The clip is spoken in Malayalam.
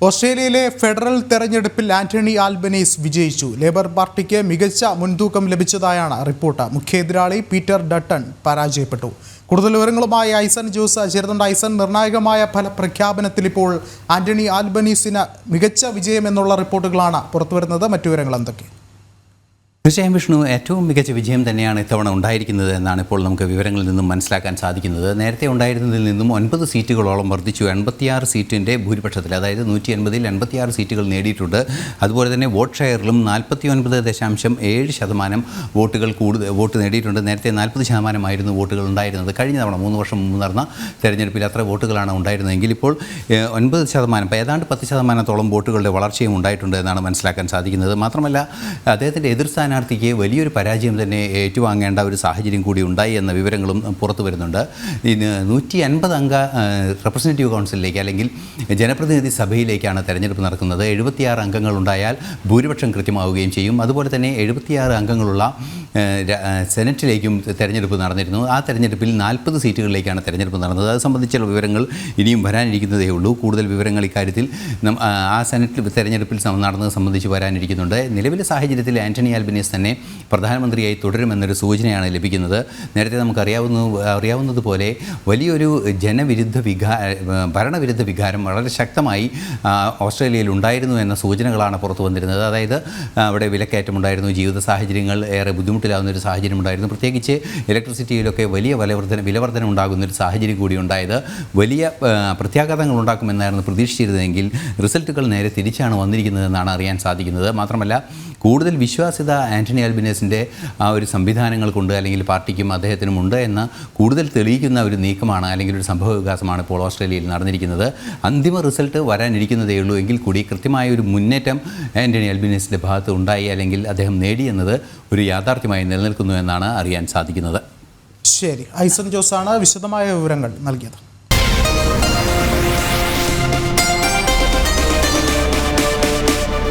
ഓസ്ട്രേലിയയിലെ ഫെഡറൽ തെരഞ്ഞെടുപ്പിൽ ആന്റണി ആൽബനീസ് വിജയിച്ചു. ലേബർ പാർട്ടിക്ക് മികച്ച മുൻതൂക്കം ലഭിച്ചതായാണ് റിപ്പോർട്ട്. മുഖ്യ എതിരാളി പീറ്റർ ഡട്ടൺ പരാജയപ്പെട്ടു. കൂടുതൽ വിവരങ്ങളുമായി ഐസൻ ജോസ് ചേരുന്നുണ്ട്. ഐസൻ, നിർണായകമായ ഫലപ്രഖ്യാപനത്തിൽ ഇപ്പോൾ ആന്റണി ആൽബനീസിന് മികച്ച വിജയം എന്നുള്ള റിപ്പോർട്ടുകളാണ് പുറത്തുവരുന്നത്. മറ്റു വിവരങ്ങൾ എന്തൊക്കെ? തീർച്ചയായും വിഷ്ണു, ഏറ്റവും മികച്ച വിജയം തന്നെയാണ് ഇത്തവണ ഉണ്ടായിരിക്കുന്നത് എന്നാണ് ഇപ്പോൾ നമുക്ക് വിവരങ്ങളിൽ നിന്നും മനസ്സിലാക്കാൻ സാധിക്കുന്നത്. നേരത്തെ ഉണ്ടായിരുന്നതിൽ നിന്നും 9 സീറ്റുകളോളം വർദ്ധിച്ചു. 86 സീറ്റിൻ്റെ ഭൂരിപക്ഷത്തിൽ, അതായത് 180-ൽ 86 സീറ്റുകൾ നേടിയിട്ടുണ്ട്. അതുപോലെ തന്നെ വോട്ട് ഷെയറിലും 49.7% വോട്ട് നേടിയിട്ടുണ്ട്. നേരത്തെ 40% വോട്ടുകൾ ഉണ്ടായിരുന്നത്. കഴിഞ്ഞ തവണ 3 വർഷം മുമ്പ് നടന്ന തെരഞ്ഞെടുപ്പിൽ അത്ര വോട്ടുകളാണ് ഉണ്ടായിരുന്നതെങ്കിൽ ഇപ്പോൾ 9%, ഏതാണ്ട് 10%-ഓളം വോട്ടുകളുടെ വളർച്ചയും ഉണ്ടായിട്ടുണ്ട് എന്നാണ് മനസ്സിലാക്കാൻ സാധിക്കുന്നത്. മാത്രമല്ല, അദ്ദേഹത്തിൻ്റെ എതിർ സ്ഥാനാർത്ഥിക്ക് വലിയൊരു പരാജയം തന്നെ ഏറ്റുവാങ്ങേണ്ട ഒരു സാഹചര്യം കൂടി ഉണ്ടായി എന്ന വിവരങ്ങളും പുറത്തു വരുന്നുണ്ട്. 150 അംഗ റെപ്രസെൻറ്റേറ്റീവ് കൗൺസിലിലേക്ക്, അല്ലെങ്കിൽ ജനപ്രതിനിധി സഭയിലേക്കാണ് തെരഞ്ഞെടുപ്പ് നടക്കുന്നത്. 76 അംഗങ്ങളുണ്ടായാൽ ഭൂരിപക്ഷം കൃത്യമാവുകയും ചെയ്യും. അതുപോലെ തന്നെ 76 അംഗങ്ങളുള്ള സെനറ്റിലേക്കും തെരഞ്ഞെടുപ്പ് നടന്നിരുന്നു. ആ തെരഞ്ഞെടുപ്പിൽ 40 സീറ്റുകളിലേക്കാണ് തെരഞ്ഞെടുപ്പ് നടന്നത്. അത് സംബന്ധിച്ചുള്ള വിവരങ്ങൾ ഇനിയും വരാനിരിക്കുന്നതേ ഉള്ളൂ. കൂടുതൽ വിവരങ്ങൾ ഇക്കാര്യത്തിൽ ആ സെനറ്റ് തെരഞ്ഞെടുപ്പിൽ നടന്നത് സംബന്ധിച്ച് വരാനിരിക്കുന്നുണ്ട്. നിലവിലെ സാഹചര്യത്തിൽ ആന്റണി ആൽബനീസ് തന്നെ പ്രധാനമന്ത്രിയായി തുടരുമെന്നൊരു സൂചനയാണ് ലഭിക്കുന്നത്. നേരത്തെ അറിയാവുന്നതുപോലെ വലിയൊരു ഭരണവിരുദ്ധ വികാരം വളരെ ശക്തമായി ഓസ്ട്രേലിയയിൽ ഉണ്ടായിരുന്നു എന്ന സൂചനകളാണ് പുറത്തു വന്നിരുന്നത്. അതായത് അവിടെ വിലക്കയറ്റമുണ്ടായിരുന്നു, ജീവിത സാഹചര്യങ്ങൾ ഏറെ ബുദ്ധിമുട്ടിലാവുന്ന ഒരു സാഹചര്യം ഉണ്ടായിരുന്നു. പ്രത്യേകിച്ച് ഇലക്ട്രിസിറ്റിയിലൊക്കെ വലിയ വിലവർധന ഉണ്ടാകുന്നൊരു സാഹചര്യം കൂടി ഉണ്ടായത് വലിയ പ്രത്യാഘാതങ്ങൾ ഉണ്ടാക്കുമെന്നായിരുന്നു പ്രതീക്ഷിച്ചിരുന്നതെങ്കിൽ റിസൾട്ടുകൾ നേരെ തിരിച്ചാണ് വന്നിരിക്കുന്നതെന്നാണ് അറിയാൻ സാധിക്കുന്നത്. മാത്രമല്ല, കൂടുതൽ വിശ്വാസ്യത ആന്റണി ആൽബനീസിൻ്റെ ആ ഒരു സംവിധാനങ്ങൾ കൊണ്ട്, അല്ലെങ്കിൽ പാർട്ടിക്കും അദ്ദേഹത്തിനും ഉണ്ട് എന്ന് കൂടുതൽ തെളിയിക്കുന്ന ഒരു നീക്കമാണ്, അല്ലെങ്കിൽ ഒരു സംഭവ വികാസമാണ് ഇപ്പോൾ ഓസ്ട്രേലിയയിൽ നടന്നിരിക്കുന്നത്. അന്തിമ റിസൾട്ട് വരാനിരിക്കുന്നതേ ഉള്ളൂ. എങ്കിൽ കൂടി കൃത്യമായ ഒരു മുന്നേറ്റം ആന്റണി ആൽബനീസിൻ്റെ ഭാഗത്ത് ഉണ്ടായി, അല്ലെങ്കിൽ അദ്ദേഹം നേടിയെന്നത് ഒരു യാഥാർത്ഥ്യമായി നിലനിൽക്കുന്നു എന്നാണ് അറിയാൻ സാധിക്കുന്നത്. ശരി, ഐസൻ ജോസാണ് വിശദമായ വിവരങ്ങൾ നൽകിയത്.